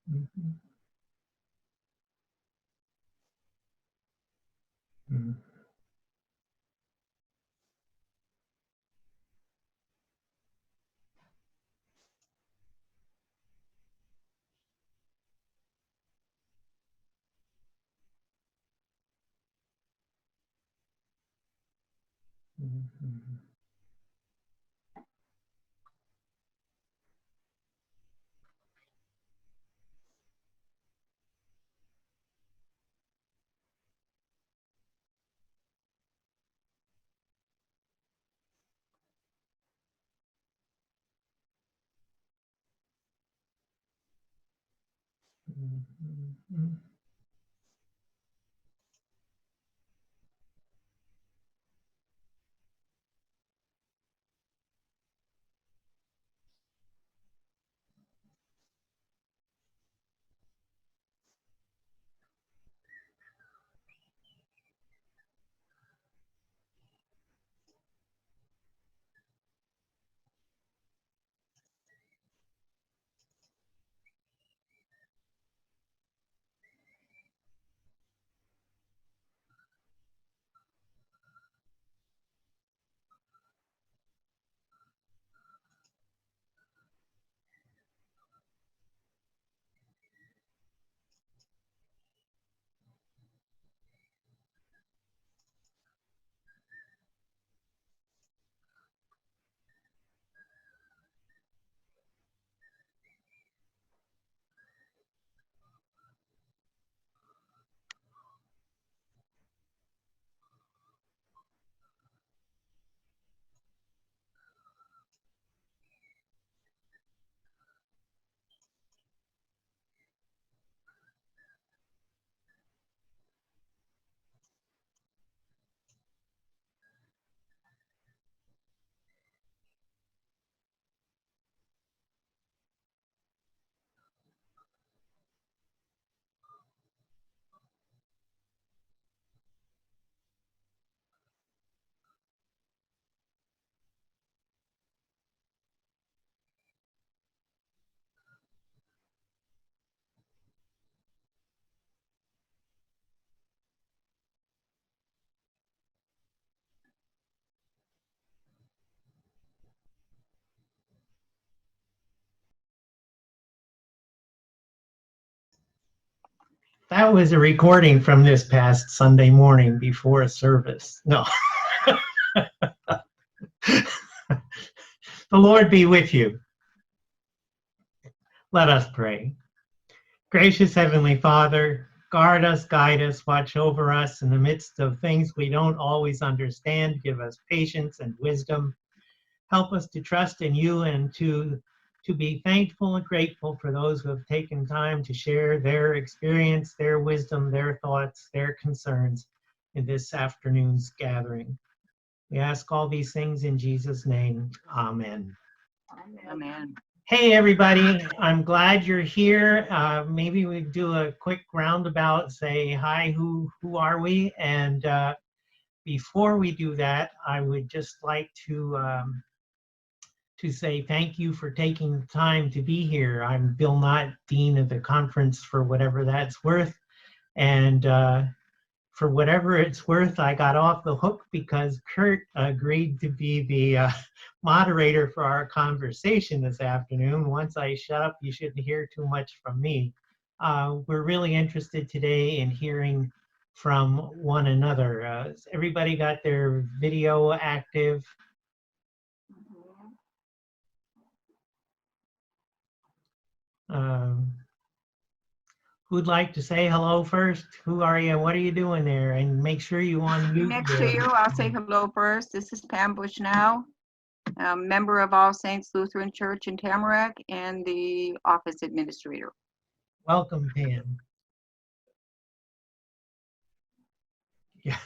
Mhm. Mhm. Mhm. Mhm. That was a recording from this past Sunday morning before a service. No. The Lord be with you. Let us pray. Gracious Heavenly Father, guard us, guide us, watch over us in the midst of things we don't always understand. Give us patience and wisdom. Help us to trust in you and to be thankful and grateful for those who have taken time to share their experience, their wisdom, their thoughts, their concerns in this afternoon's gathering. We ask all these things in Jesus' name. Amen. Amen. Hey, everybody. I'm glad you're here. Maybe we do a quick roundabout, say, hi, who are we? And before we do that, I would just like to say thank you for taking the time to be here. I'm Bill Knott, Dean of the conference, for whatever that's worth. And for whatever it's worth, I got off the hook because Kurt agreed to be the moderator for our conversation this afternoon. Once I shut up, you shouldn't hear too much from me. We're really interested today in hearing from one another. Everybody got their video active? Um, Who'd like to say hello first? Who are you? What are you doing there? And make sure you unmute. Next to you, I'll say hello first. This is Pam Bushnell, member of All Saints Lutheran Church in Tamarack and the office administrator. Welcome, Pam. Yeah.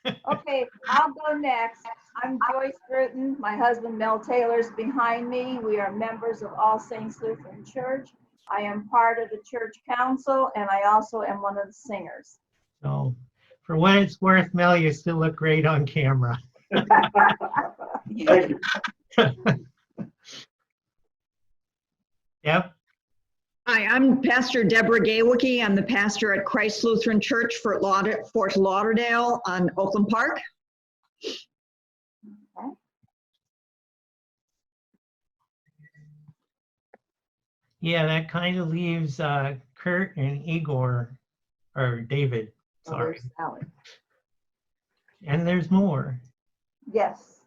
Okay, I'll go next. I'm Joyce Bruton. My husband Mel Taylor's behind me. We are members of All Saints Lutheran Church. I am part of the church council, and I also am one of the singers. So, for what it's worth, Mel, you still look great on camera. Yeah. Yep. Hi, I'm Pastor Deborah Gaywicky. I'm the pastor at Christ Lutheran Church, Fort Lauderdale on Oakland Park. Yeah, that kind of leaves Kurt and Igor, or David, Oh, sorry. there's Sally. And there's more. Yes.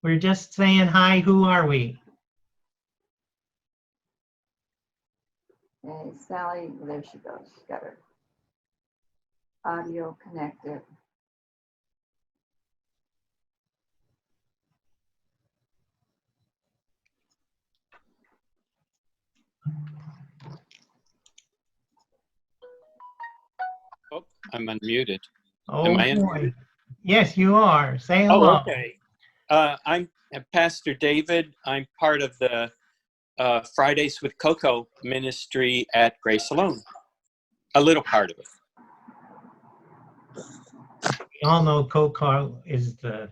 We're just saying hi, who are we? Hey, Sally, there she goes. She's got her audio connected. Oh, I'm unmuted. Oh Am I boy. Yes, you are. Say Oh, hello. okay. I'm Pastor David. I'm part of the Fridays with Coco ministry at Grace Alone. A little part of it. We all know Coco is the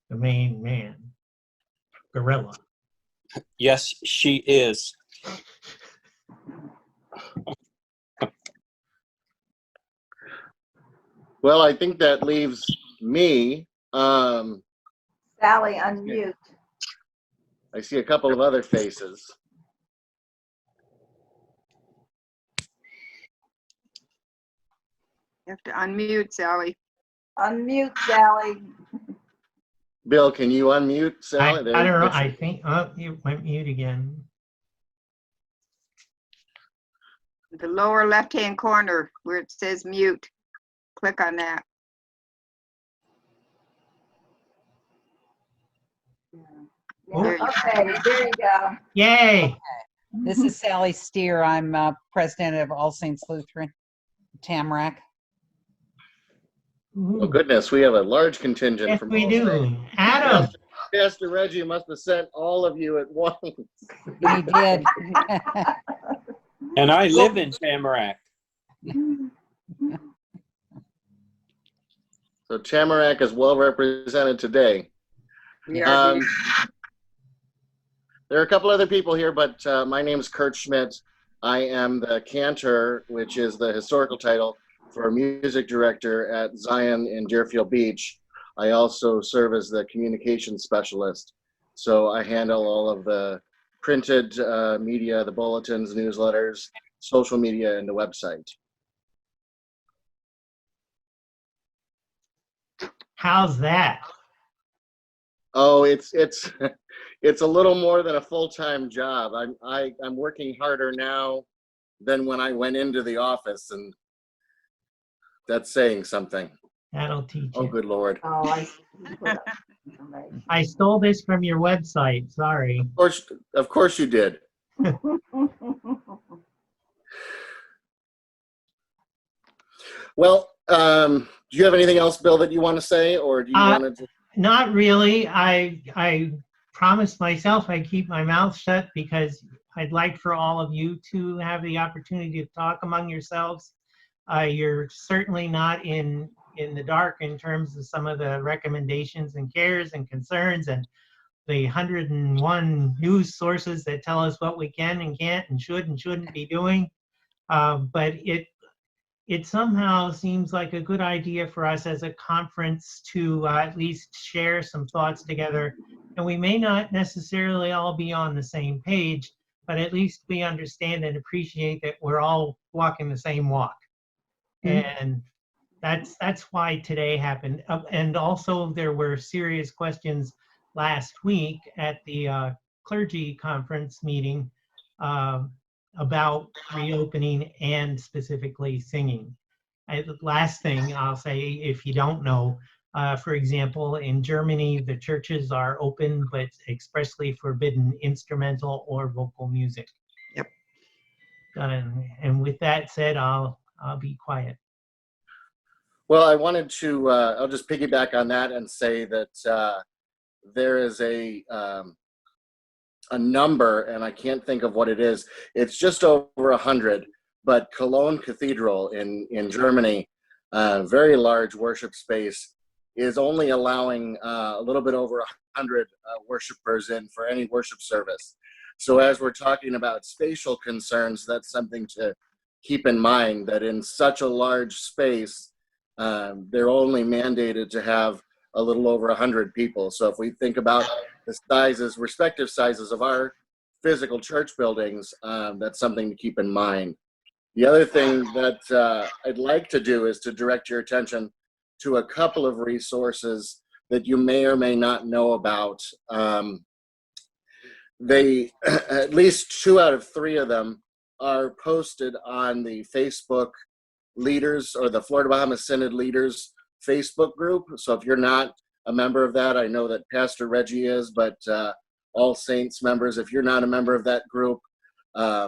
main man, gorilla. Yes, she is. Well, I think that leaves me. Sally, unmute. I see a couple of other faces. You have to unmute, Sally. Unmute, Sally. Bill, can you unmute Sally? I don't know. There she- I think, oh, you went mute again. The lower left-hand corner where it says mute. Click on that. There you go. Okay, there you go. Yay! This is Sally Steer. I'm president of All Saints Lutheran, Tamarack. Oh goodness, we have a large contingent Yes, from we all do. sides. Adam, Pastor Reggie must have sent all of you at once. He did. And I live in Tamarack. So Tamarack is well represented today. We are the- There are a couple other people here, but my name is Kurt Schmidt. I am the cantor, which is the historical title for music director at Zion in Deerfield Beach. I also serve as the communications specialist. So I handle all of the printed media, the bulletins, newsletters, social media, and the website. how's that? Oh, it's it's a little more than a full-time job. I'm working harder now than when I went into the office, and that's saying something. That'll teach Oh, you. good Lord. Oh, I see. You put up information. I stole this from your website. Sorry. Of course you did. Well, do you have anything else, Bill, that you want to say, or do you want to? Not really. I promised myself I'd keep my mouth shut because I'd like for all of you to have the opportunity to talk among yourselves. You're certainly not in the dark in terms of some of the recommendations and cares and concerns and the 101 news sources that tell us what we can and can't and should and shouldn't be doing. But it somehow seems like a good idea for us as a conference to at least share some thoughts together. And we may not necessarily all be on the same page, but at least we understand and appreciate that we're all walking the same walk. And that's why today happened. And also there were serious questions last week at the clergy conference meeting about reopening and specifically singing. The last thing I'll say, if you don't know, for example, in Germany, the churches are open but expressly forbidden instrumental or vocal music. Yep. And with that said, I'll be quiet. Well, I wanted to. I'll just piggyback on that and say that there is a number, and I can't think of what it is. It's just over 100. But Cologne Cathedral in Germany, very large worship space, is only allowing a little bit over 100 worshipers in for any worship service. So as we're talking about spatial concerns, that's something to keep in mind, that in such a large space, they're only mandated to have a little over 100 people. So if we think about the sizes, respective sizes of our physical church buildings, that's something to keep in mind. The other thing that I'd like to do is to direct your attention to a couple of resources that you may or may not know about. They, at least 2 out of 3 of them are posted on the Facebook Leaders, or the Florida Bahamas Synod Leaders Facebook group. So if you're not a member of that, I know that Pastor Reggie is, but All Saints members, if you're not a member of that group, I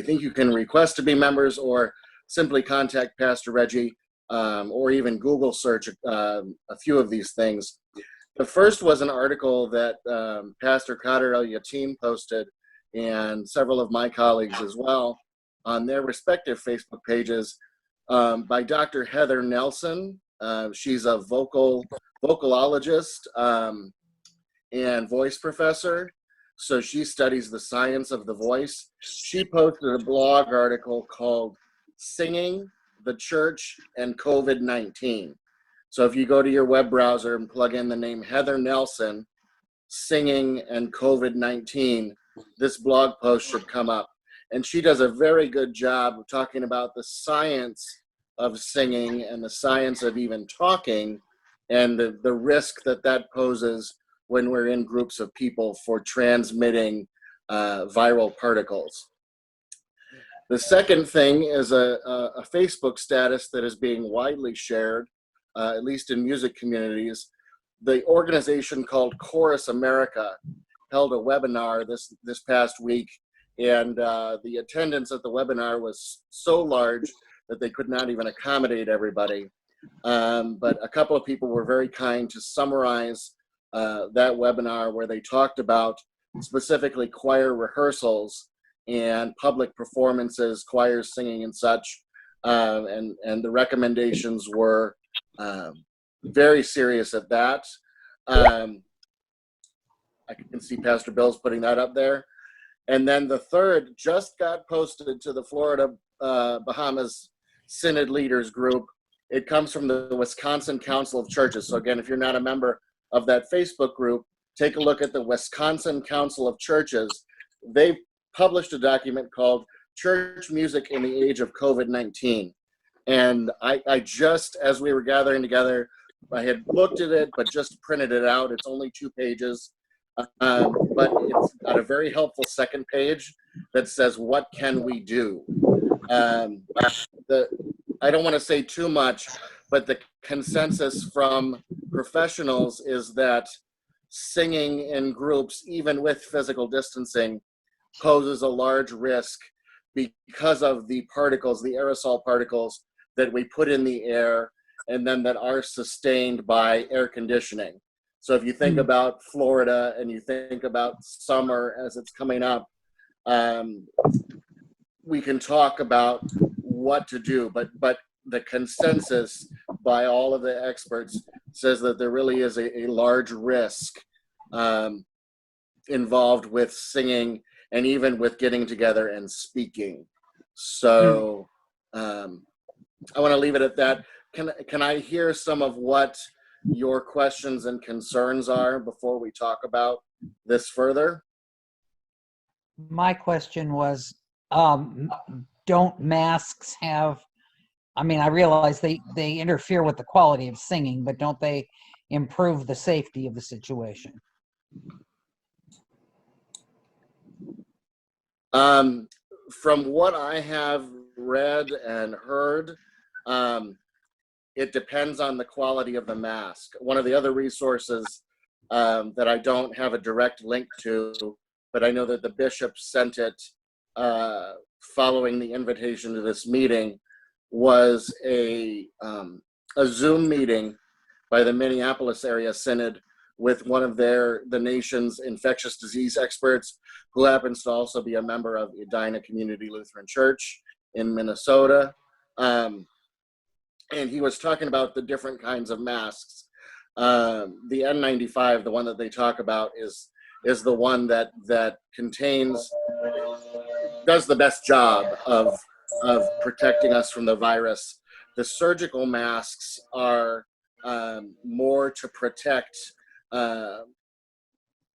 think you can request to be members, or simply contact Pastor Reggie, or even Google search a few of these things. The first was an article that Pastor Kader El-Yatim posted, and several of my colleagues as well, on their respective Facebook pages, by Dr. Heather Nelson. She's a vocalologist and voice professor. So she studies the science of the voice. She posted a blog article called Singing, the Church, and COVID-19. So if you go to your web browser and plug in the name Heather Nelson, Singing, and COVID-19, this blog post should come up. And she does a very good job of talking about the science of singing and the science of even talking, and the risk that that poses when we're in groups of people for transmitting viral particles. The second thing is a Facebook status that is being widely shared, at least in music communities. The organization called Chorus America held a webinar this past week, and the attendance at the webinar was so large that they could not even accommodate everybody. But a couple of people were very kind to summarize that webinar, where they talked about specifically choir rehearsals and public performances, choirs singing and such, and the recommendations were very serious at that. I can see Pastor Bill's putting that up there. And then the third just got posted to the Florida Bahamas Synod Leaders group. It comes from the Wisconsin Council of Churches. So again, if you're not a member of that Facebook group, take a look at the Wisconsin Council of Churches. They published a document called Church Music in the Age of COVID-19. And I just, as we were gathering together, I had looked at it, but just printed it out. It's only 2 pages, but it's got a very helpful second page that says, what can we do? I don't want to say too much, but the consensus from professionals is that singing in groups, even with physical distancing, poses a large risk because of the particles, the aerosol particles that we put in the air, and then that are sustained by air conditioning. So if you think about Florida and you think about summer as it's coming up, we can talk about what to do, but the consensus by all of the experts says that there really is a large risk involved with singing and even with getting together and speaking. So I want to leave it at that. Can I hear some of what your questions and concerns are before we talk about this further? My question was, don't masks have, I mean, I realize they interfere with the quality of singing, but don't they improve the safety of the situation? From what I have read and heard, it depends on the quality of the mask. One of the other resources that I don't have a direct link to, but I know that the bishop sent it following the invitation to this meeting, was a Zoom meeting by the Minneapolis area synod with one of the nation's infectious disease experts, who happens to also be a member of Edina Community Lutheran Church in Minnesota. And he was talking about the different kinds of masks. The N95, the one that they talk about, is is the one that does the best job of protecting us from the virus. The surgical masks are more to protect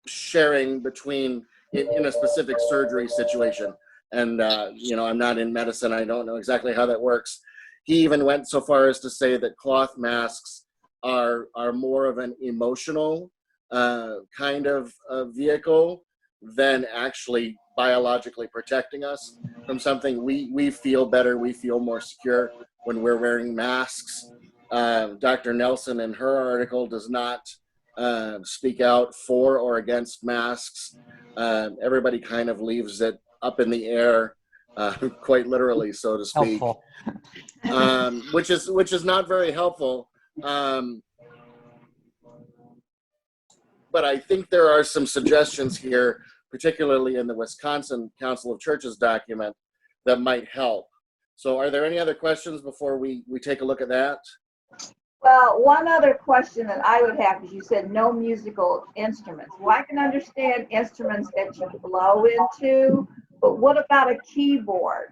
sharing between in a specific surgery situation. And I'm not in medicine. I don't know exactly how that works. He even went so far as to say that cloth masks are more of an emotional kind of vehicle than actually biologically protecting us from something. We feel better, we feel more secure when we're wearing masks. Dr. Nelson in her article does not speak out for or against masks. Everybody kind of leaves it up in the air, quite literally, so to speak. Helpful. Which is not very helpful. But I think there are some suggestions here, particularly in the Wisconsin Council of Churches document, that might help. So are there any other questions before we take a look at that? Well, one other question that I would have is you said no musical instruments. Well, I can understand instruments that you blow into, but what about a keyboard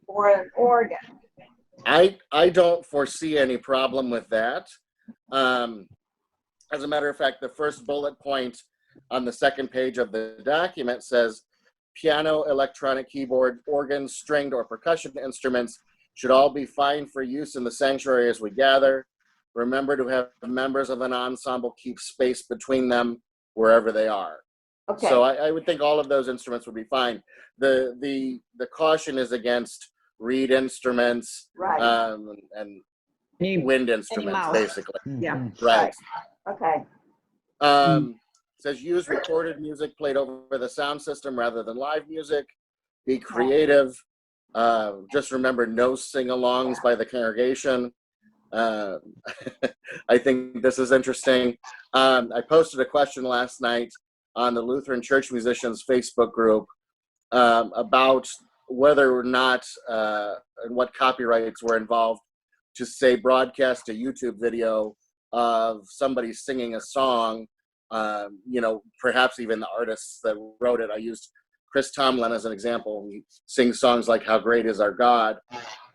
or an organ? I don't foresee any problem with that. As a matter of fact, the first bullet point on the second page of the document says, piano, electronic keyboard, organ, stringed, or percussion instruments should all be fine for use in the sanctuary as we gather. Remember to have members of an ensemble keep space between them wherever they are. Okay. So I would think all of those instruments would be fine. The caution is against reed instruments, Right. and Any- wind instruments, mouse. basically. Yeah. Mhm. Right. Okay. Says use recorded music played over the sound system rather than live music. Be creative. Just remember no sing-alongs by the congregation. I think this is interesting. I posted a question last night on the Lutheran Church Musicians Facebook group about whether or not and what copyrights were involved to say broadcast a YouTube video of somebody singing a song, perhaps even the artists that wrote it. I used Chris Tomlin as an example. He sings songs like How Great Is Our God.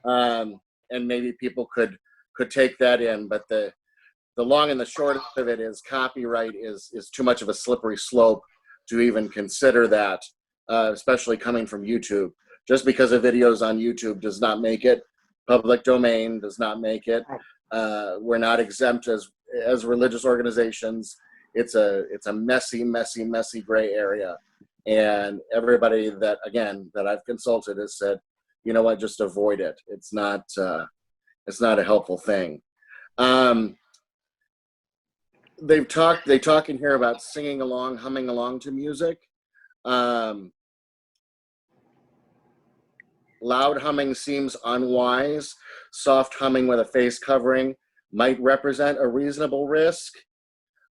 And maybe people could take that in, but the long and the short of it is copyright is too much of a slippery slope to even consider that, especially coming from YouTube. Just because a video's on YouTube does not make it public domain, does not make it. We're not exempt as religious organizations. It's a messy gray area. And everybody that I've consulted has said, you know what, just avoid it. It's not a helpful thing. They talk in here about singing along, humming along to music. Loud humming seems unwise. Soft humming with a face covering might represent a reasonable risk.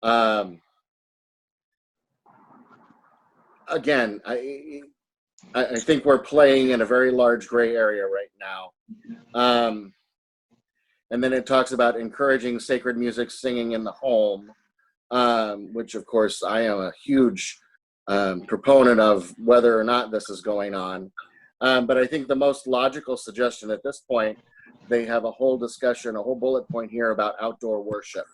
Again, I think we're playing in a very large gray area right now. And then it talks about encouraging sacred music singing in the home, which of course I am a huge proponent of whether or not this is going on. But I think the most logical suggestion at this point, they have a whole discussion, a whole bullet point here about outdoor worship.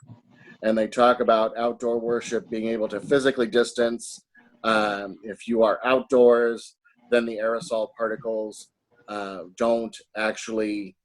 And they talk about outdoor worship being able to physically distance. If you are outdoors, then the aerosol particles don't actually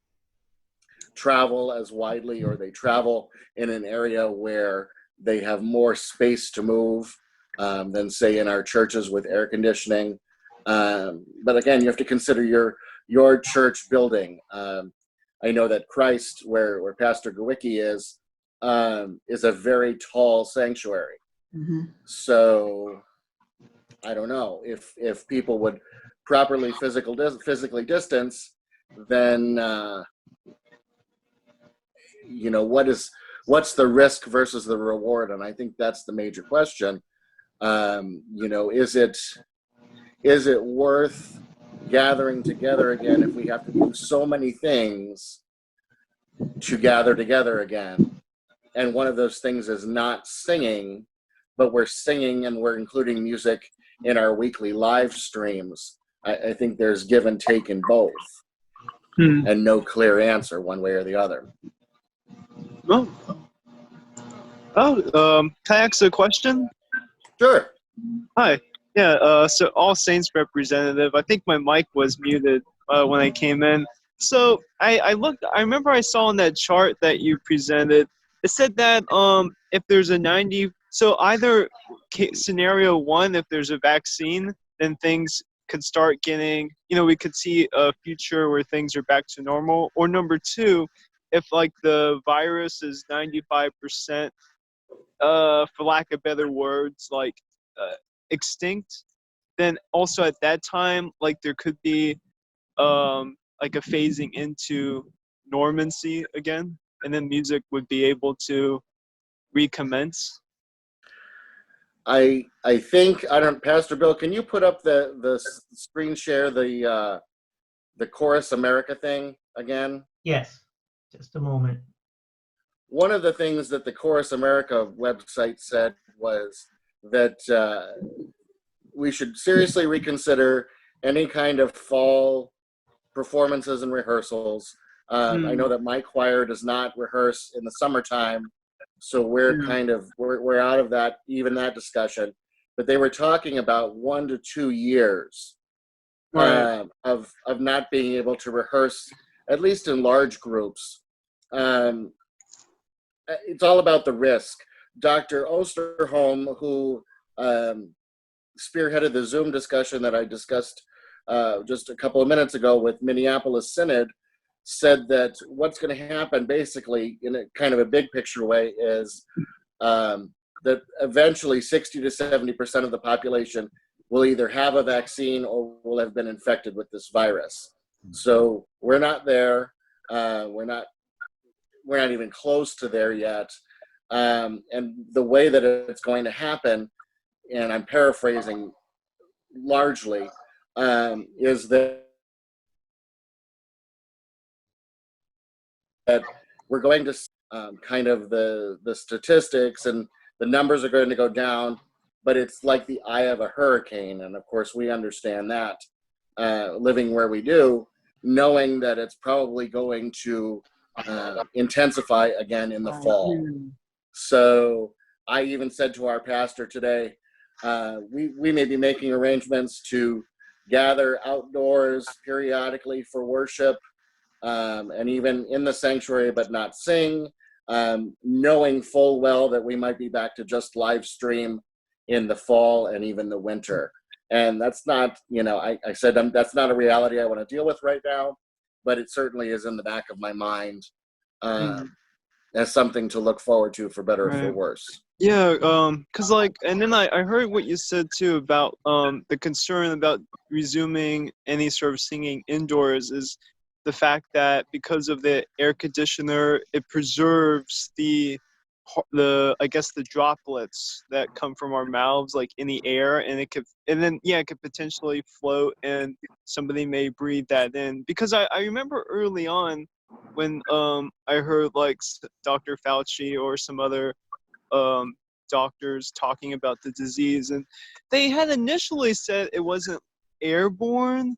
travel as widely, or they travel in an area where they have more space to move than, say, in our churches with air conditioning. But again, you have to consider your church building. I know that Christ, where Pastor Colloquy is a very tall sanctuary. Mm-hmm. So I don't know if people would properly physically distance, then what's the risk versus the reward? And I think that's the major question. Is it worth gathering together again if we have to do so many things to gather together again? And one of those things is not singing. but we're singing and we're including music in our weekly live streams. I think there's give and take in both, and no clear answer one way or the other. Well, can I ask a question? Sure. Hi. Yeah, so All Saints representative. I think my mic was muted when I came in. So I looked, I remember I saw on that chart that you presented, it said that if there's a 90, so either scenario one, if there's a vaccine, then things could start getting, we could see a future where things are back to normal. Or number two, if like the virus is 95%, for lack of better words, like extinct, then also at that time, like there could be like a phasing into normancy again, and then music would be able to recommence. I think, I don't, Pastor Bill, can you put up the screen share, the Chorus America thing again? Yes, just a moment. One of the things that the Chorus America website said was that we should seriously reconsider any kind of fall performances and rehearsals. I know that my choir does not rehearse in the summertime, so we're kind of, we're out of that, even that discussion. But they were talking about 1 to 2 years of not being able to rehearse, at least in large groups. It's all about the risk. Dr. Osterholm, who spearheaded the Zoom discussion that I discussed just a couple of minutes ago with Minneapolis Synod, said that what's going to happen basically in a kind of a big picture way is that eventually 60 to 70% of the population will either have a vaccine or will have been infected with this virus. So we're not there. We're not even close to there yet. And the way that it's going to happen, and I'm paraphrasing largely, is that we're going to kind of the statistics and the numbers are going to go down, but it's like the eye of a hurricane. And of course, we understand that living where we do, knowing that it's probably going to intensify again in the fall. So I even said to our pastor today, we may be making arrangements to gather outdoors periodically for worship, and even in the sanctuary, but not sing, knowing full well that we might be back to just live stream in the fall and even the winter. And that's not, I said that's not a reality I want to deal with right now, but it certainly is in the back of my mind as something to look forward to, for better or for worse. Yeah, cause like, and then I heard what you said too about the concern about resuming any sort of singing indoors is the fact that because of the air conditioner, it preserves the I guess the droplets that come from our mouths like in the air, and it could potentially float and somebody may breathe that in. Because I remember early on when I heard like Dr. Fauci or some other doctors talking about the disease, and they had initially said it wasn't airborne,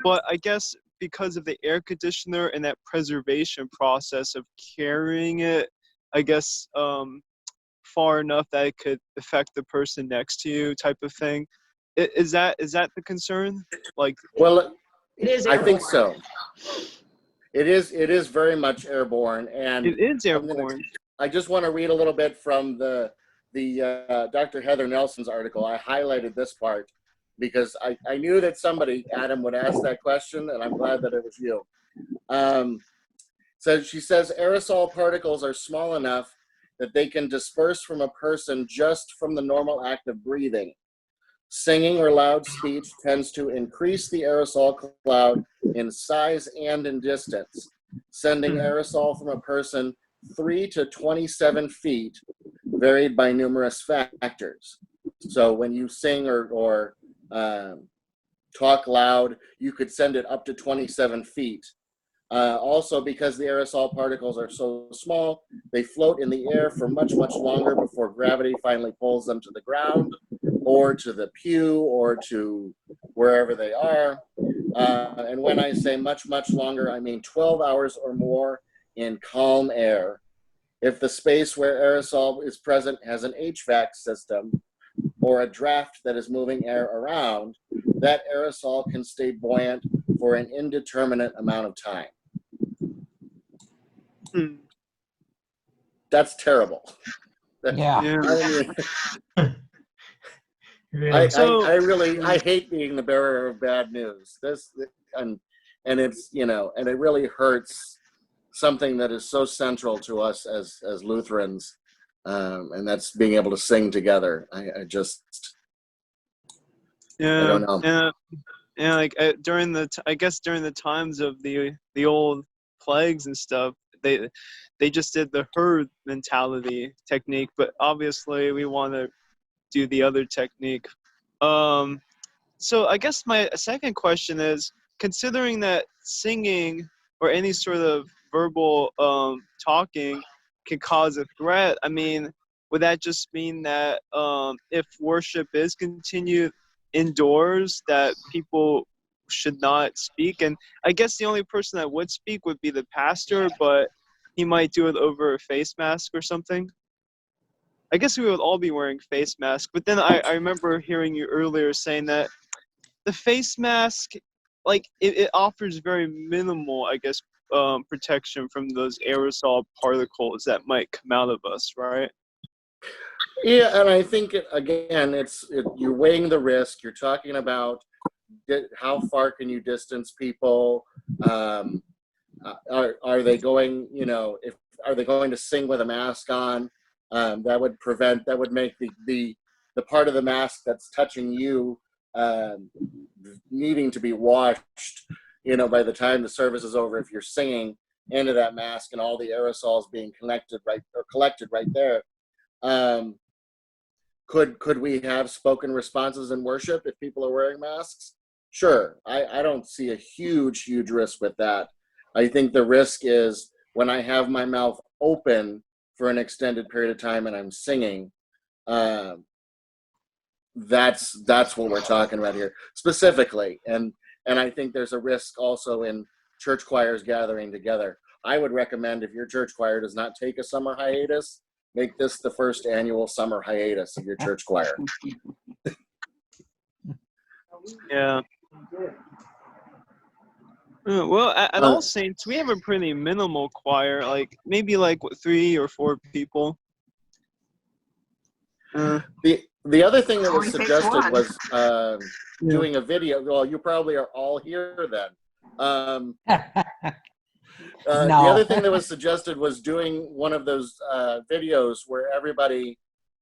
but I guess because of the air conditioner and that preservation process of carrying it, I guess far enough that it could affect the person next to you, type of thing. Is that the concern? Like, well, It is I think airborne. so. It is very much airborne, and it is airborne. I just want to read a little bit from the Dr. Heather Nelson's article. I highlighted this part because I knew that somebody, Adam, would ask that question, and I'm glad that it was you. So she says, aerosol particles are small enough that they can disperse from a person just from the normal act of breathing. Singing or loud speech tends to increase the aerosol cloud in size and in distance, sending aerosol from a person 3 to 27 feet, varied by numerous factors. So when you sing or talk loud, you could send it up to 27 feet. Also, because the aerosol particles are so small, they float in the air for much, much longer before gravity finally pulls them to the ground or to the pew or to wherever they are. And when I say much, much longer, I mean 12 hours or more in calm air. If the space where aerosol is present has an HVAC system or a draft that is moving air around, that aerosol can stay buoyant for an indeterminate amount of time. Hmm. That's terrible. Yeah. Yeah. I mean, Really. I hate being the bearer of bad news. And it's, and it really hurts something that is so central to us as Lutherans, and that's being able to sing together. I Yeah. don't know. And like I guess during the times of the old plagues and stuff, they just did the herd mentality technique, but obviously we want to do the other technique. So I guess my second question is, considering that singing or any sort of verbal talking can cause a threat, I mean, would that just mean that if worship is continued indoors, that people should not speak? And I guess the only person that would speak would be the pastor, but he might do it over a face mask or something. I guess we would all be wearing face masks, but then I remember hearing you earlier saying that the face mask, like it offers very minimal, I guess, protection from those aerosol particles that might come out of us, right? Yeah, and I think again, you're weighing the risk. You're talking about how far can you distance people. Are they going? Are they going to sing with a mask on? That would make the part of the mask that's touching you needing to be washed. By the time the service is over, if you're singing into that mask and all the aerosols being collected right there. Could we have spoken responses in worship if people are wearing masks? Sure. I don't see a huge risk with that. I think the risk is when I have my mouth open for an extended period of time and I'm singing. That's what we're talking about here specifically. And I think there's a risk also in church choirs gathering together. I would recommend, if your church choir does not take a summer hiatus, make this the first annual summer hiatus of your church choir. Yeah. Well, at All Saints, we have a pretty minimal choir, like maybe like 3 or 4 people. The other thing that was Only takes suggested one. was doing a video. Well, you probably are all here then. The No. other thing that was suggested was doing one of those videos where everybody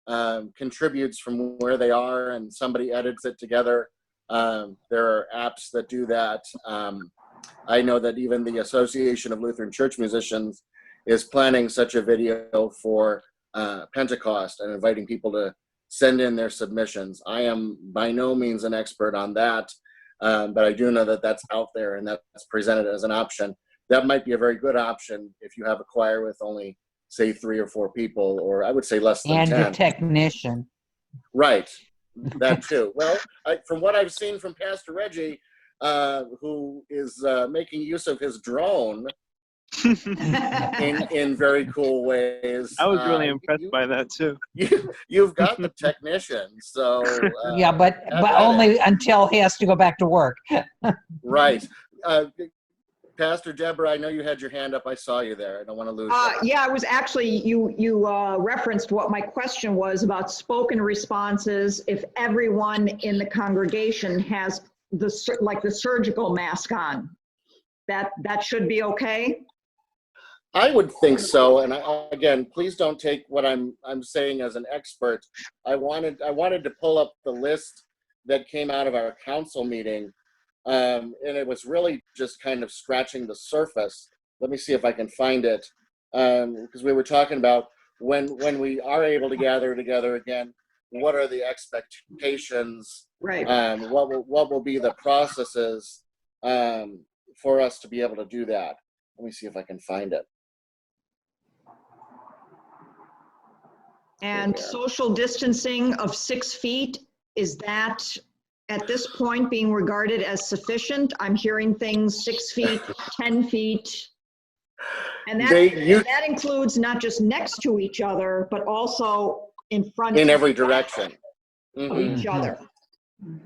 contributes from where they are and somebody edits it together. There are apps that do that. I know that even the Association of Lutheran Church Musicians is planning such a video for Pentecost and inviting people to send in their submissions. I am by no means an expert on that, but I do know that that's out there and that's presented as an option. That might be a very good option if you have a choir with only, say, 3 or 4 people, or I would say less than 10. And a technician. Right, that too. Well, from what I've seen from Pastor Reggie, who is making use of his drone in very cool ways. I was really impressed by that too. You've got the technician, so Yeah, but only until he has to go back to work. right. Pastor Deborah, I know you had your hand up. I saw you there. I don't want to lose you. Yeah, I was actually, you referenced what my question was about spoken responses. If everyone in the congregation has the surgical mask on, that should be okay? I would think so. And again, please don't take what I'm saying as an expert. I wanted to pull up the list that came out of our council meeting. And it was really just kind of scratching the surface. Let me see if I can find it. Because we were talking about when we are able to gather together again, what are the expectations? Right. What will be the processes for us to be able to do that? Let me see if I can find it. And Yeah. social distancing of 6 feet, is that at this point being regarded as sufficient? I'm hearing things 6 feet, 10 feet. And that includes not just next to each other, but also in front In and every back direction. of Mhm. each other.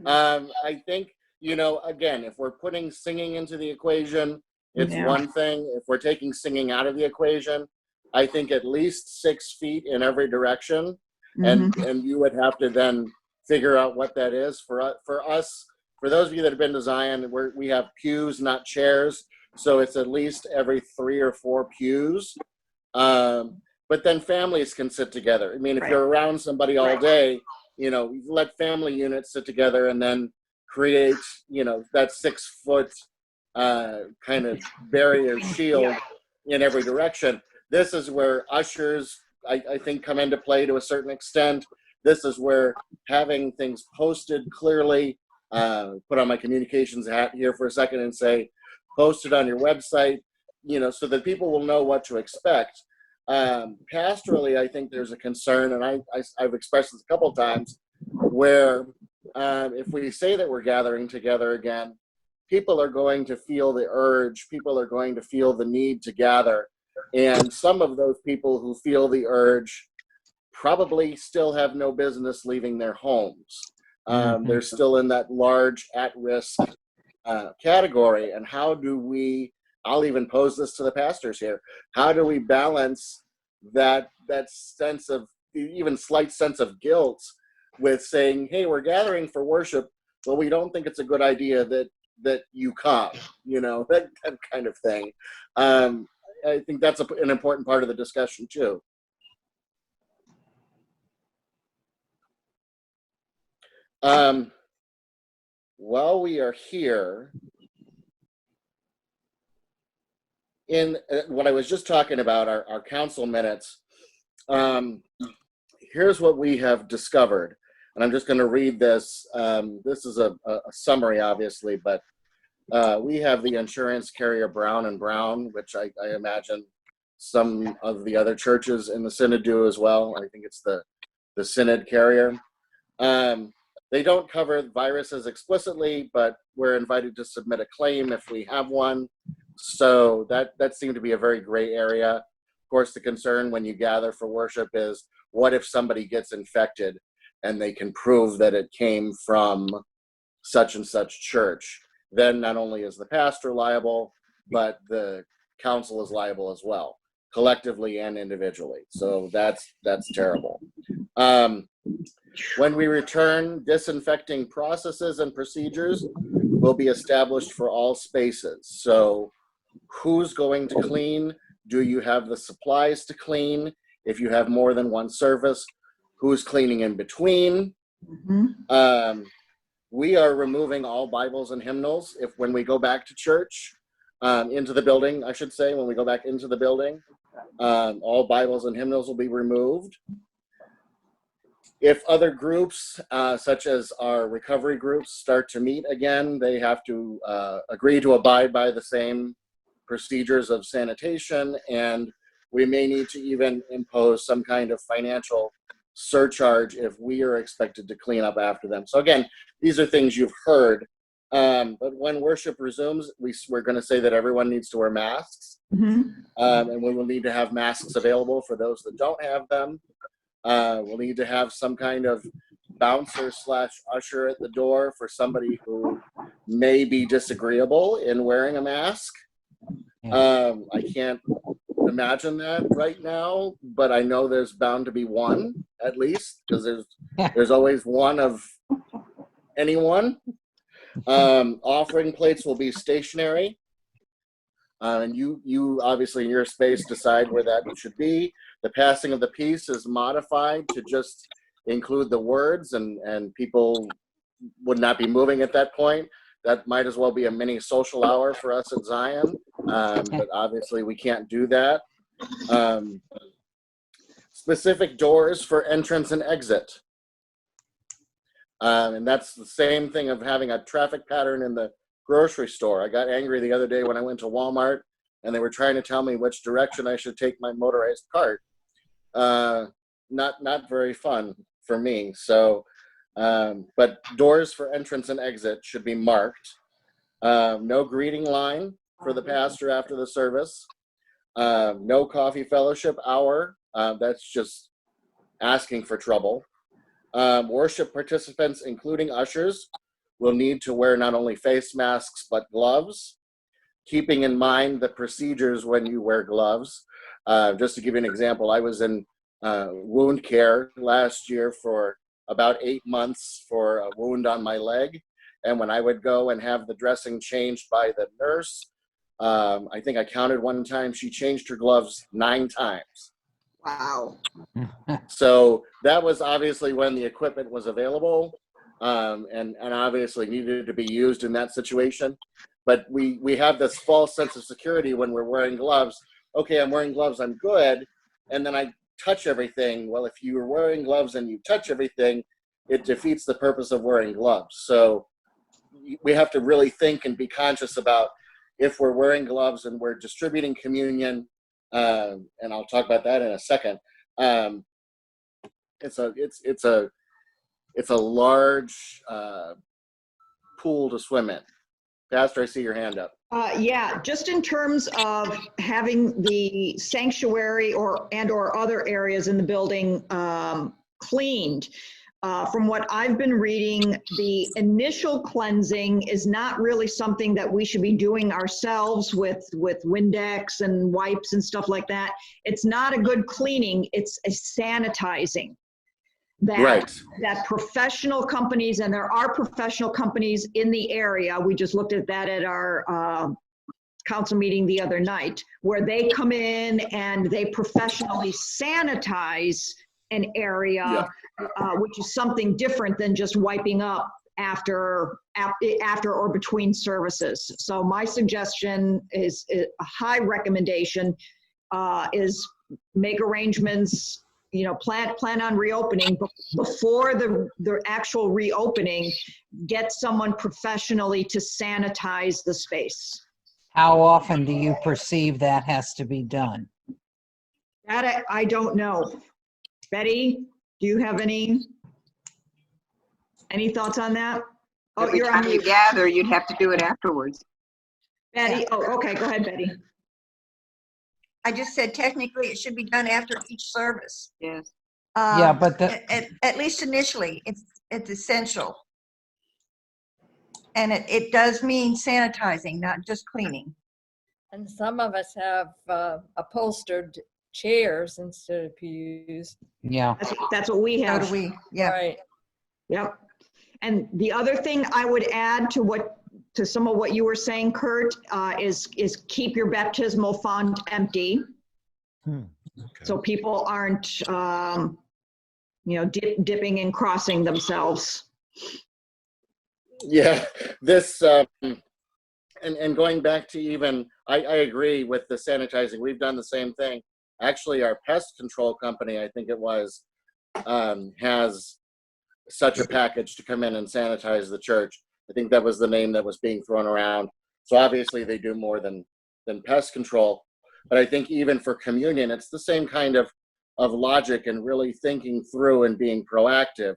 I think, again, if we're putting singing into the equation, it's Yeah. one thing. If we're taking singing out of the equation, I think at least 6 feet in every direction. And you would have to then figure out what that is. For us, for those of you that have been to Zion, we have pews, not chairs. So it's at least every 3 or 4 pews. But then families can sit together. I mean, if you're around somebody all day, you let family units sit together and then create, that 6 foot kind of barrier shield in every direction. This is where ushers, I think, come into play to a certain extent. This is where having things posted clearly, put on my communications hat here for a second and say, post it on your website, so that people will know what to expect. Pastorally, I think there's a concern, and I've expressed this a couple of times, where if we say that we're gathering together again, people are going to feel the urge, people are going to feel the need to gather. And some of those people who feel the urge probably still have no business leaving their homes. They're still in that large at-risk category. And how do we, I'll even pose this to the pastors here, how do we balance that sense of, even slight sense of guilt with saying, hey, we're gathering for worship, but we don't think it's a good idea that you come, that kind of thing. I think that's an important part of the discussion too. While we are here, in what I was just talking about, our council minutes, here's what we have discovered. And I'm just going to read this. This is a summary, obviously, but we have the insurance carrier Brown & Brown, which I imagine some of the other churches in the synod do as well. I think it's the synod carrier. They don't cover viruses explicitly, but we're invited to submit a claim if we have one. So that seemed to be a very gray area. Of course, the concern when you gather for worship is, what if somebody gets infected and they can prove that it came from such and such church? Then not only is the pastor liable, but the council is liable as well, collectively and individually. So that's terrible. When we return, disinfecting processes and procedures will be established for all spaces. So who's going to clean? Do you have the supplies to clean? If you have more than one service, who's cleaning in between? We are removing all Bibles and hymnals when we go back to church, into the building, I should say, when we go back into the building. All Bibles and hymnals will be removed. If other groups, such as our recovery groups, start to meet again, they have to agree to abide by the same procedures of sanitation, and we may need to even impose some kind of financial surcharge if we are expected to clean up after them. So again, these are things you've heard, but when worship resumes, we're going to say that everyone needs to wear masks, and we will need to have masks available for those that don't have them. We'll need to have some kind of bouncer/usher at the door for somebody who may be disagreeable in wearing a mask. I can't imagine that right now, but I know there's bound to be one, at least, because there's always one of anyone. Offering plates will be stationary, and you obviously in your space decide where that should be. The passing of the peace is modified to just include the words, and people would not be moving at that point. That might as well be a mini social hour for us at Zion, but obviously we can't do that. Specific doors for entrance and exit. And that's the same thing of having a traffic pattern in the grocery store. I got angry the other day when I went to Walmart and they were trying to tell me which direction I should take my motorized cart. Not very fun for me. So, but doors for entrance and exit should be marked. No greeting line for the pastor after the service. No coffee fellowship hour. That's just asking for trouble. Worship participants, including ushers, will need to wear not only face masks but gloves, keeping in mind the procedures when you wear gloves. Just to give you an example, I was in wound care last year for about 8 months for a wound on my leg. And when I would go and have the dressing changed by the nurse, I think I counted one time, she changed her gloves 9 times. Wow. So that was obviously when the equipment was available, and obviously needed to be used in that situation. But we have this false sense of security when we're wearing gloves. Okay, I'm wearing gloves, I'm good. And then I touch everything. Well, if you're wearing gloves and you touch everything, it defeats the purpose of wearing gloves. So we have to really think and be conscious about if we're wearing gloves and we're distributing communion, and I'll talk about that in a second. It's a large pool to swim in. Pastor, I see your hand up. Yeah, just in terms of having the sanctuary or other areas in the building cleaned. From what I've been reading, the initial cleansing is not really something that we should be doing ourselves with Windex and wipes and stuff like that. It's not a good cleaning, it's a sanitizing. That professional companies, and there are professional companies in the area, we just looked at that at our council meeting the other night, where they come in and they professionally sanitize an area, which is something different than just wiping up after or between services. So my suggestion is a high recommendation is make arrangements, plan on reopening, but before the actual reopening, get someone professionally to sanitize the space. How often do you perceive that has to be done? That I don't know. Betty, do you have any thoughts on that? Oh, Every you're time on you mute. gather, you'd have to do it afterwards. Betty, oh, okay, go ahead, Betty. I just said technically it should be done after each service. Yes. Yeah, but at least initially, it's essential. And it does mean sanitizing, not just cleaning. And some of us have upholstered chairs instead of pews. yeah. That's what we So have. do we, yeah. Right. Yep. And the other thing I would add to some of what you were saying, Kurt, is keep your baptismal font empty. Okay. So people aren't, dipping and crossing themselves. Yeah, this and going back to even, I agree with the sanitizing. We've done the same thing. Actually, our pest control company, I think it was, has such a package to come in and sanitize the church. I think that was the name that was being thrown around. So obviously they do more than pest control. But I think even for communion, it's the same kind of logic and really thinking through and being proactive.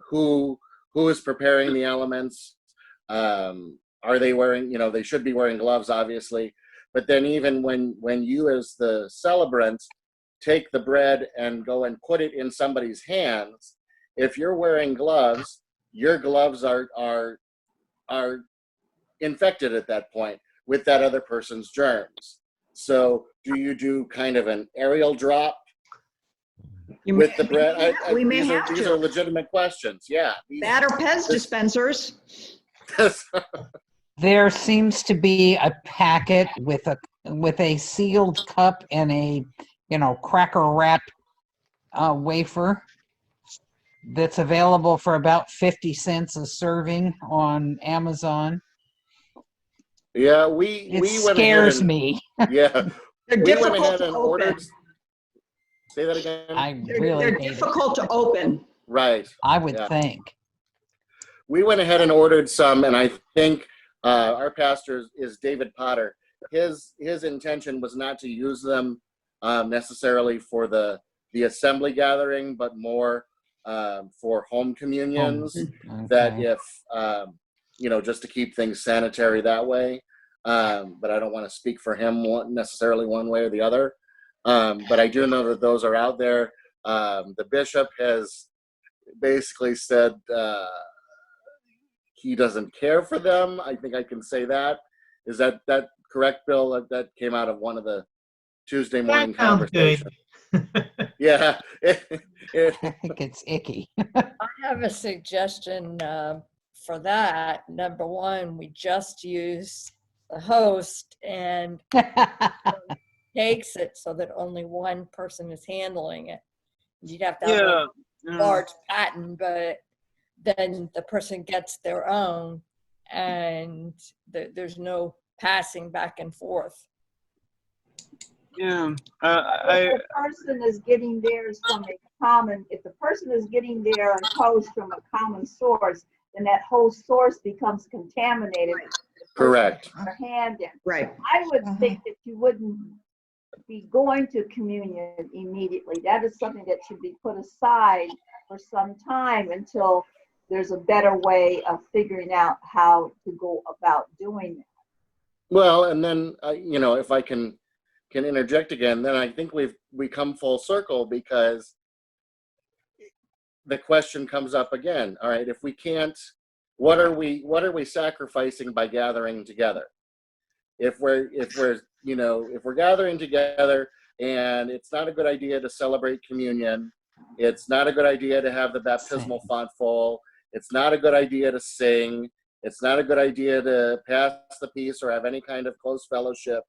Who is preparing the elements? Are they wearing, they should be wearing gloves, obviously. But then even when you as the celebrant take the bread and go and put it in somebody's hands, if you're wearing gloves, your gloves are infected at that point with that other person's germs. So do you do kind of an aerial drop with the bread? These are legitimate questions. Yeah. That or Pez dispensers. There seems to be a packet with a sealed cup and a cracker wrap wafer that's available for about 50 cents a serving on Amazon. Yeah, It scares me. Yeah, They're we went difficult ahead to and open. ordered. Say that again. They're difficult to open. Right. I would Yeah. think. We went ahead and ordered some, and I think our pastor is David Potter. his intention was not to use them necessarily for the assembly gathering, but more for home communions. That Okay. if just to keep things sanitary that way. But I don't want to speak for him necessarily one way or the other. But I do know that those are out there. The bishop has basically said he doesn't care for them. I think I can say that. Is that correct, Bill? That came out of one of the Tuesday morning That sounds good. conversations. Yeah. I think it's icky. I have a suggestion for that. Number one, we just use the host and takes it so that only one person is handling it. You'd have to have Yeah. a large patent, but then the person gets their own and there's no passing back and forth. Yeah. If the person is getting theirs from if the person is getting their host from a common source, then that whole source becomes contaminated. Correct. Their hand in. Right. I would think that you wouldn't be going to communion immediately. That is something that should be put aside for some time until there's a better way of figuring out how to go about doing that. Well, and then if I can interject again, then I think we come full circle, because the question comes up again. All right, if we can't, what are we sacrificing by gathering together? If we're gathering together and it's not a good idea to celebrate communion, it's not a good idea to have the baptismal font full, it's not a good idea to sing, it's not a good idea to pass the peace or have any kind of close fellowship.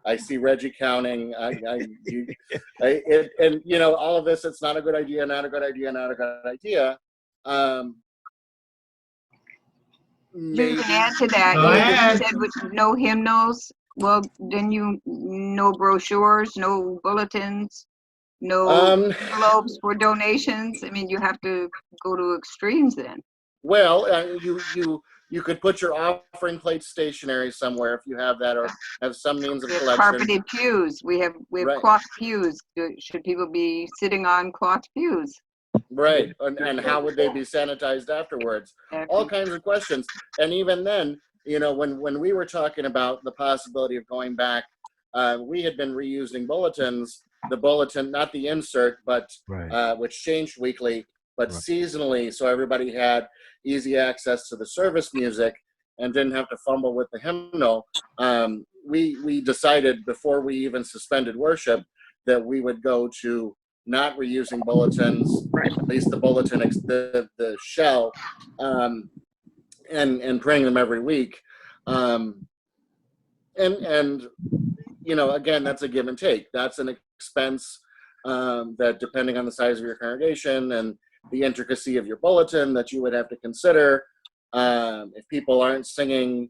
I see Reggie counting. And all of this. It's not a good idea. Not a good idea. Not a good idea. You can add to that. Go ahead. You said with no hymnals. Well, then no brochures, no bulletins, no envelopes for donations. I mean, you have to go to extremes then. Well, you could put your offering plate stationary somewhere if you have that, or have some means of We have collection. carpeted pews. We have Right. cloth pews. Should people be sitting on cloth pews? Right, and how would they be sanitized afterwards? All kinds of questions. And even then, when we were talking about the possibility of going back, we had been reusing bulletins. The bulletin, not the insert, but which changed weekly, but seasonally, so everybody had easy access to the service music and didn't have to fumble with the hymnal. We decided before we even suspended worship that we would go to not reusing bulletins, at least the bulletin, the shell, and praying them every week. And again, that's a give and take. That's an expense that, depending on the size of your congregation and the intricacy of your bulletin, that you would have to consider. If people aren't singing,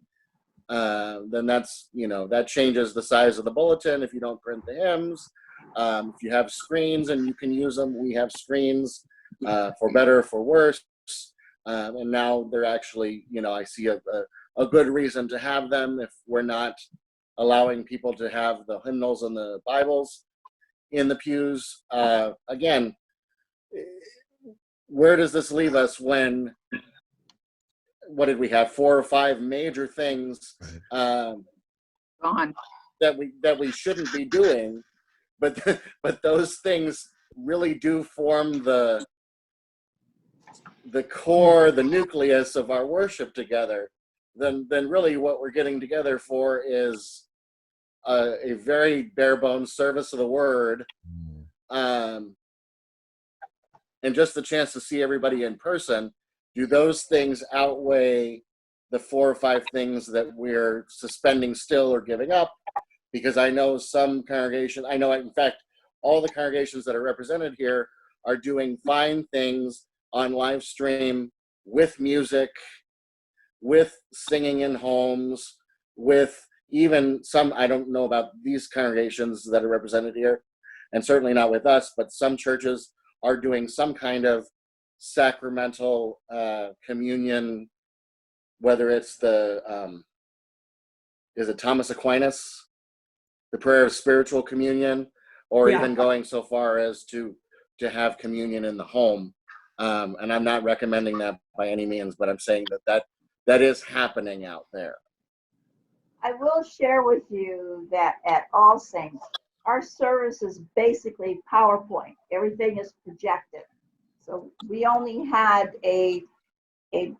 then that changes the size of the bulletin. If you don't print the hymns, if you have screens and you can use them, we have screens for better or for worse. And now they're actually, I see a good reason to have them if we're not allowing people to have the hymnals and the Bibles in the pews. Again, where does this leave us when, what did we have, 4 or 5 major things Gone. that we shouldn't be doing, but those things really do form the core, the nucleus of our worship together. Then really what we're getting together for is a very bare bones service of the word, and just the chance to see everybody in person. Do those things outweigh the 4 or 5 things that we're suspending still or giving up? Because I know some congregations, in fact, all the congregations that are represented here are doing fine things on live stream, with music, with singing in homes, with even some, I don't know about these congregations that are represented here, and certainly not with us, but some churches are doing some kind of sacramental communion, whether it's the is it Thomas Aquinas, the prayer of spiritual communion, or Yeah. even going so far as to have communion in the home. And I'm not recommending that by any means, but I'm saying that is happening out there. I will share with you that at All Saints, our service is basically PowerPoint. Everything is projected. So we only had a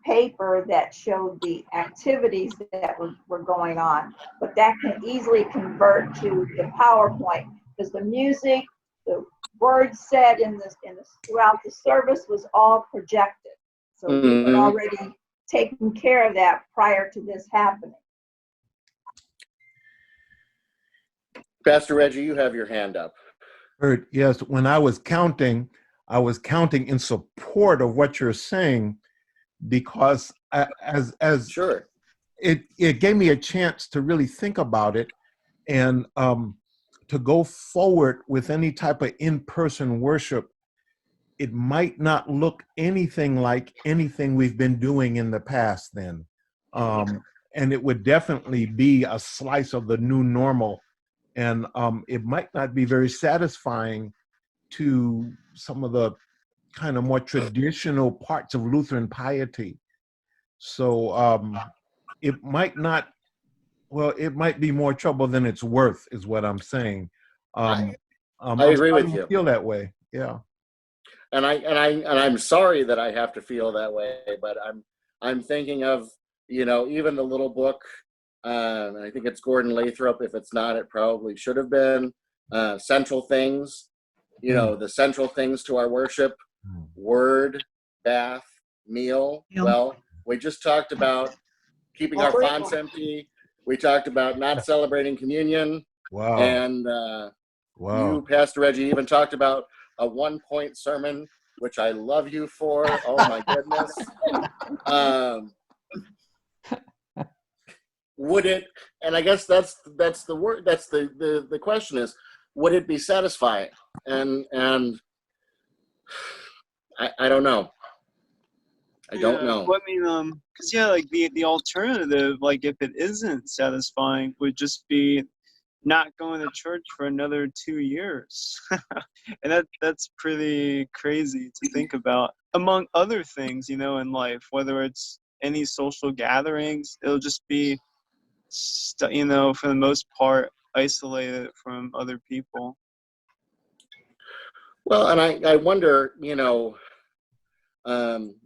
paper that showed the activities that were going on, but that can easily convert to the PowerPoint because the music, the words said throughout the service was all projected. So we had already taken care of that prior to this happening. Pastor Reggie, you have your hand up. Yes, when I was counting in support of what you're saying, because as Sure, it gave me a chance to really think about it, and to go forward with any type of in-person worship. It might not look anything like anything we've been doing in the past then. And it would definitely be a slice of the new normal. And it might not be very satisfying to some of the kind of more traditional parts of Lutheran piety. So it might not, well, it might be more trouble than it's worth, is what I'm saying. I agree with you. Feel that way, yeah. And I'm sorry that I have to feel that way, but I'm thinking of, even the little book. And I think it's Gordon Lathrop. If it's not, it probably should have been. Central Things, the central things to our worship: word, bath, meal. Well, we just talked about keeping our fonts empty. We talked about not celebrating communion. Wow. And you, Pastor Reggie, even talked about a one-point sermon, which I love you for. Oh my goodness. Would it, and I guess that's the word, that's the question is, would it be satisfying? And I don't know. I don't know. Well, I mean, because like the alternative, like if it isn't satisfying, would just be not going to church for another 2 years. And that's pretty crazy to think about, among other things, in life, whether it's any social gatherings, it'll just be, for the most part, isolated from other people. Well, and I wonder,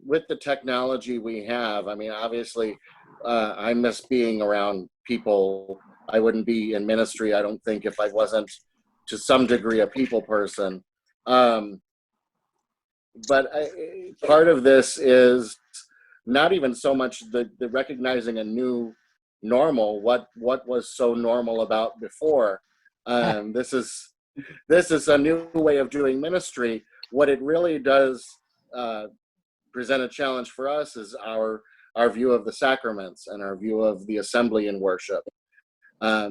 with the technology we have, I mean, obviously, I miss being around people. I wouldn't be in ministry, I don't think, if I wasn't to some degree a people person. But part of this is not even so much the recognizing a new normal, what was so normal about before. This is a new way of doing ministry. What it really does present a challenge for us is our view of the sacraments and our view of the assembly and worship.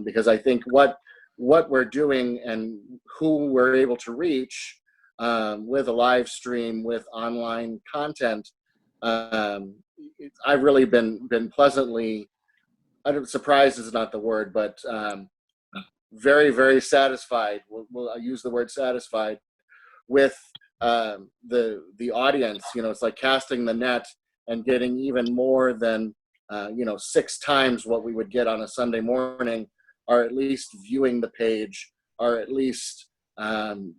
Because I think what we're doing and who we're able to reach with a live stream, with online content, I've really been pleasantly, surprised is not the word, but very, very satisfied. I'll use the word satisfied with the audience. It's like casting the net and getting even more than 6 times what we would get on a Sunday morning, or at least viewing the page, or at least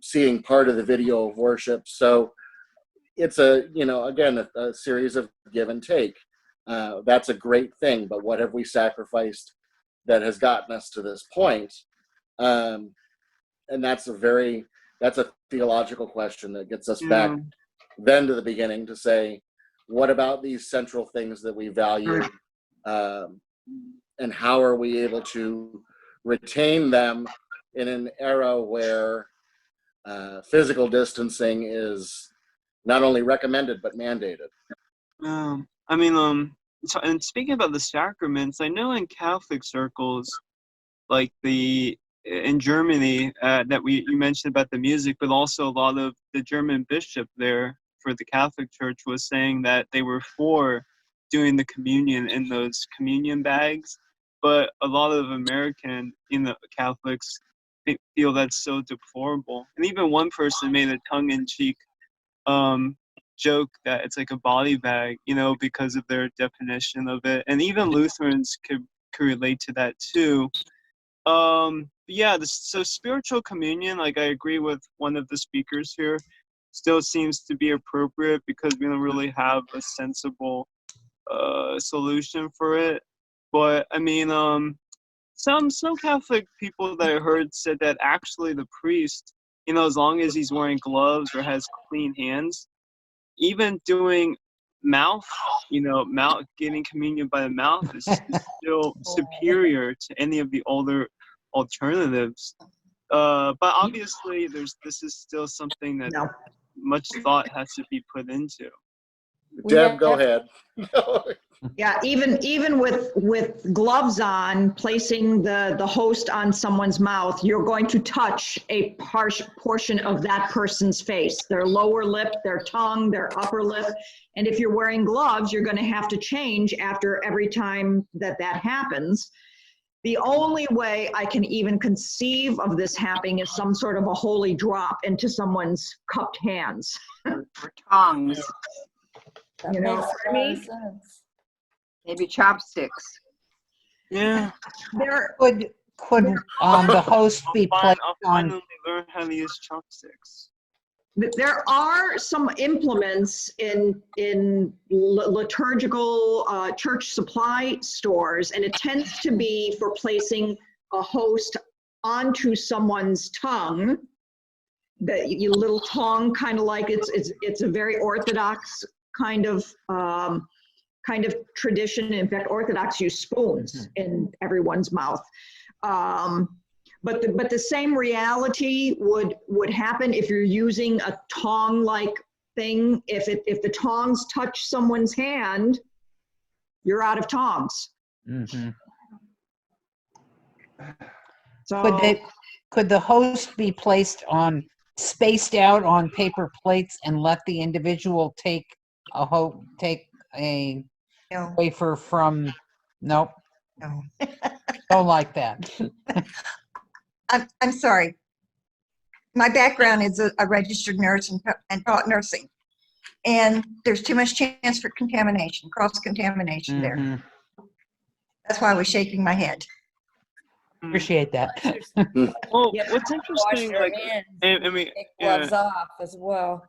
seeing part of the video of worship. So it's again, a series of give and take. That's a great thing, but what have we sacrificed that has gotten us to this point? And that's a theological question that gets us back then to the beginning to say, what about these central things that we value, and how are we able to retain them in an era where physical distancing is not only recommended but mandated? I mean, and speaking about the sacraments, I know in Catholic circles, like in Germany, that you mentioned about the music, but also a lot of the German bishop there for the Catholic Church was saying that they were for doing the communion in those communion bags, but a lot of American, Catholics feel that's so deplorable. And even one person made a tongue-in-cheek joke that it's like a body bag, because of their definition of it. And even Lutherans could relate to that too. Yeah, so spiritual communion, like I agree with one of the speakers here, still seems to be appropriate because we don't really have a sensible solution for it. But I mean, some Catholic people that I heard said that actually the priest, as long as he's wearing gloves or has clean hands, even doing mouth getting communion by the mouth is still superior to any of the older alternatives. But obviously, this is still something that much thought has to be put into. Deb, go ahead. Yeah, even with gloves on, placing the host on someone's mouth, you're going to touch a portion of that person's face, their lower lip, their tongue, their upper lip. And if you're wearing gloves, you're going to have to change after every time that happens. The only way I can even conceive of this happening is some sort of a holy drop into someone's cupped hands. Or tongs. That You know makes what I a lot of mean? sense. Maybe chopsticks. Yeah. There, Could the host be placed I'll on? finally learn how to use chopsticks. there are some implements in liturgical church supply stores, and it tends to be for placing a host onto someone's tongue. The little tongue, kind of like it's a very Orthodox kind of tradition. In fact, Orthodox use spoons in everyone's mouth. But the same reality would happen if you're using a tong-like thing. If the tongs touch someone's hand, you're out of tongs. Mm-hmm. So Could the host be placed spaced out on paper plates and let the individual take a No, wafer from? Nope, no. don't like that. I'm sorry. My background is a registered nurse and taught nursing. And there's too much chance for contamination, cross-contamination there. Mhm. That's why I was shaking my head. Appreciate that. Well, Yep. what's Wash interesting, your like, hands, I mean, take gloves off as well.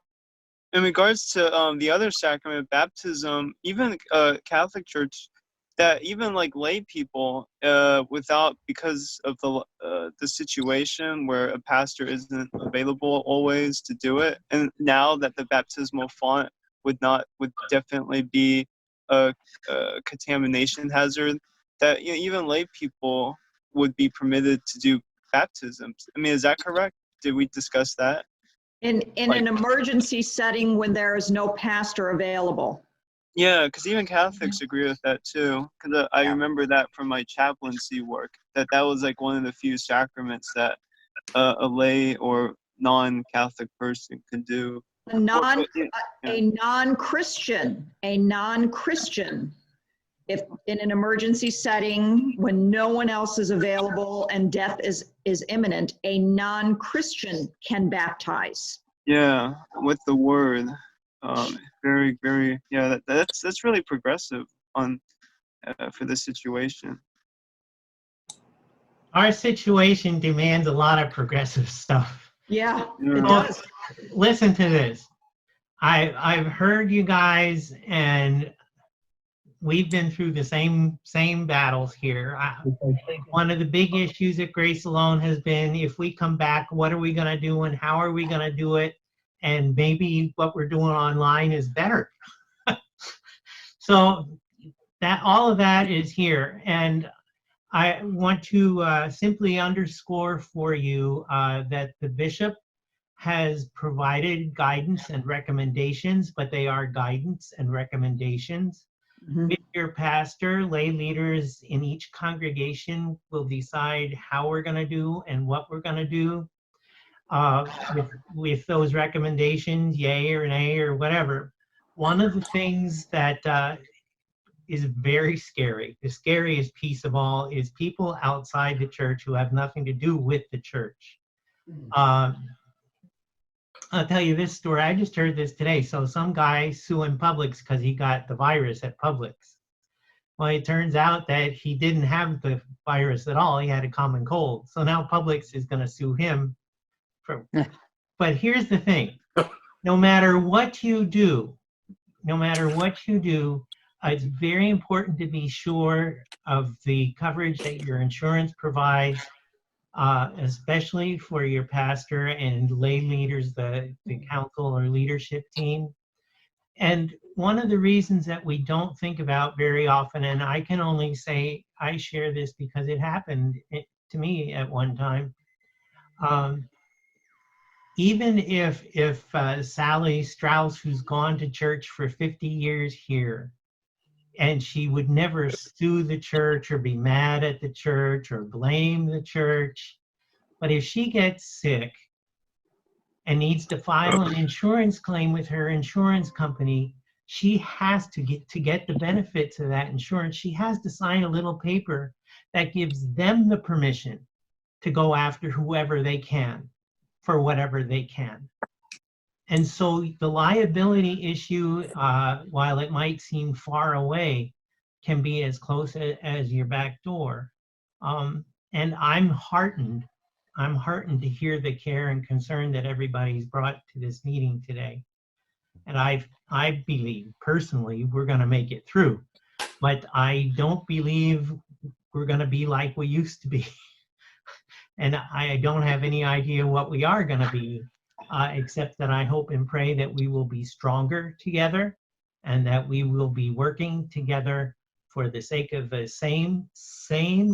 in regards to the other sacrament, baptism, even Catholic Church, that even like lay people, because of the situation where a pastor isn't available always to do it, and now that the baptismal font would definitely be a contamination hazard, that even lay people would be permitted to do baptisms. I mean, is that correct? Did we discuss that? in an emergency setting when there is no pastor available. Yeah, because even Catholics agree with that too. Because I remember that from my chaplaincy work, that was like one of the few sacraments that a lay or non-Catholic person can do. A non-Christian, if in an emergency setting when no one else is available and death is imminent, a non-Christian can baptize. Yeah, with the word. Very, very. Yeah, that's really progressive for this situation. Our situation demands a lot of progressive stuff. Yeah, Yeah. it does. Listen to this. I've heard you guys, and we've been through the same battles here. I think one of the big issues at Grace Alone has been, if we come back, what are we going to do and how are we going to do it? And maybe what we're doing online is better. So that all of that is here. And I want to simply underscore for you that the bishop has provided guidance and recommendations, but they are guidance and recommendations. With your pastor, lay leaders in each congregation will decide how we're going to do and what we're going to do with those recommendations, yay or nay or whatever. One of the things that is very scary. The scariest piece of all is people outside the church who have nothing to do with the church. I'll tell you this story. I just heard this today. So some guy suing Publix because he got the virus at Publix. Well, it turns out that he didn't have the virus at all. He had a common cold. So now Publix is going to sue him. But here's the thing. No matter what you do, it's very important to be sure of the coverage that your insurance provides, especially for your pastor and lay leaders, the council or leadership team. And one of the reasons that we don't think about very often, and I can only say I share this because it happened to me at one time, even if Sally Strauss, who's gone to church for 50 years here, and she would never sue the church or be mad at the church or blame the church, but if she gets sick and needs to file an insurance claim with her insurance company, she has to get the benefits of that insurance. She has to sign a little paper that gives them the permission to go after whoever they can for whatever they can. And so the liability issue, while it might seem far away, can be as close as your back door. And I'm heartened to hear the care and concern that everybody's brought to this meeting today. And I believe personally we're going to make it through, but I don't believe we're going to be like we used to be. And I don't have any idea what we are going to be, except that I hope and pray that we will be stronger together and that we will be working together for the sake of the same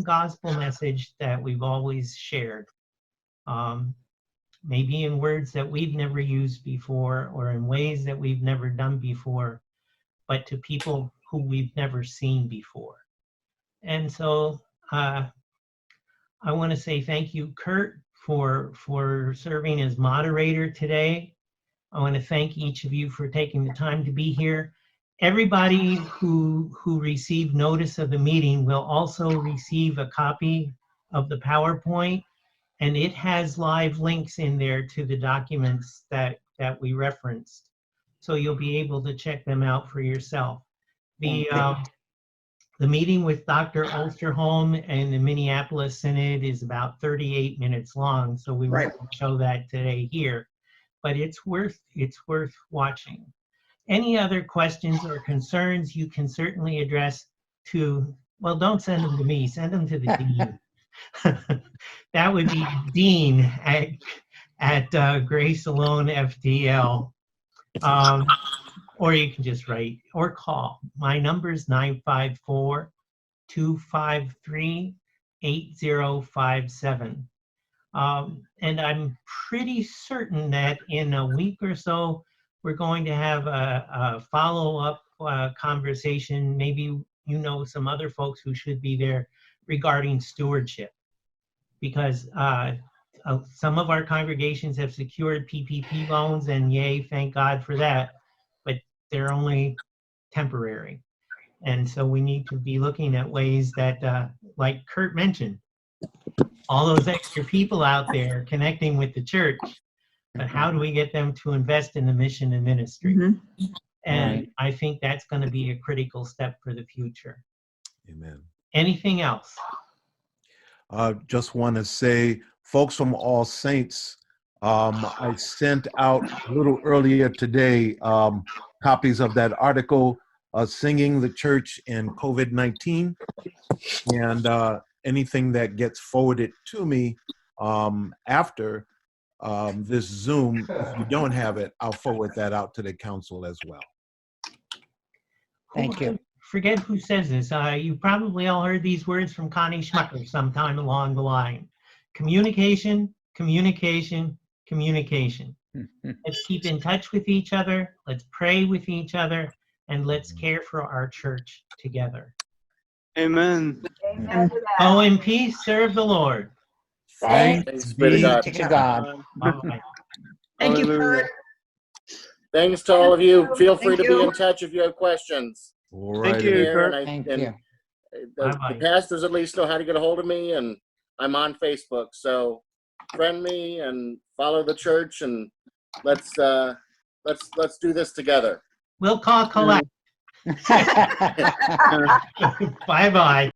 gospel message that we've always shared. Maybe in words that we've never used before or in ways that we've never done before, but to people who we've never seen before. And so I want to say thank you, Kurt, for serving as moderator today. I want to thank each of you for taking the time to be here. Everybody who received notice of the meeting will also receive a copy of the PowerPoint, and it has live links in there to the documents that we referenced. So you'll be able to check them out for yourself. The meeting with Dr. Ulsterholm and the Minneapolis Synod is about 38 minutes long, so we won't show that today here, but it's worth watching. Any other questions or concerns you can certainly address to, well, don't send them to me, send them to the dean. That would be dean at Grace Alone FDL. Or you can just write or call. My number is 954-253-8057. And I'm pretty certain that in a week or so, we're going to have a follow-up conversation. Maybe you know some other folks who should be there regarding stewardship. Because some of our congregations have secured PPP loans, and yay, thank God for that. But they're only temporary. And so we need to be looking at ways that, like Kurt mentioned, all those extra people out there connecting with the church, but how do we get them to invest in the mission and ministry? Mm-hmm. And I think that's going to be a critical step for the future. Amen. Anything else? Just want to say, folks from All Saints, I sent out a little earlier today copies of that article, Singing the Church in COVID-19, and anything that gets forwarded to me after this Zoom, if you don't have it, I'll forward that out to the council as well. Thank you. Forget who says this. You probably all heard these words from Connie Schmucker sometime along the line. Communication, communication, communication. Let's keep in touch with each other. Let's pray with each other, and let's care for our church together. Amen. Amen to that. Go in peace, serve the Lord. Thanks be to God. Bye-bye. Thank you, Hallelujah. Kurt. Thanks to all of you. Feel free Thank to be you. in touch if you have questions. All Thank right. you, Here, Kurt. Thank and you. the Bye-bye. pastors at least know how to get a hold of me, and I'm on Facebook. So friend me and follow the church, and let's do this together. We'll call collect. Bye-bye.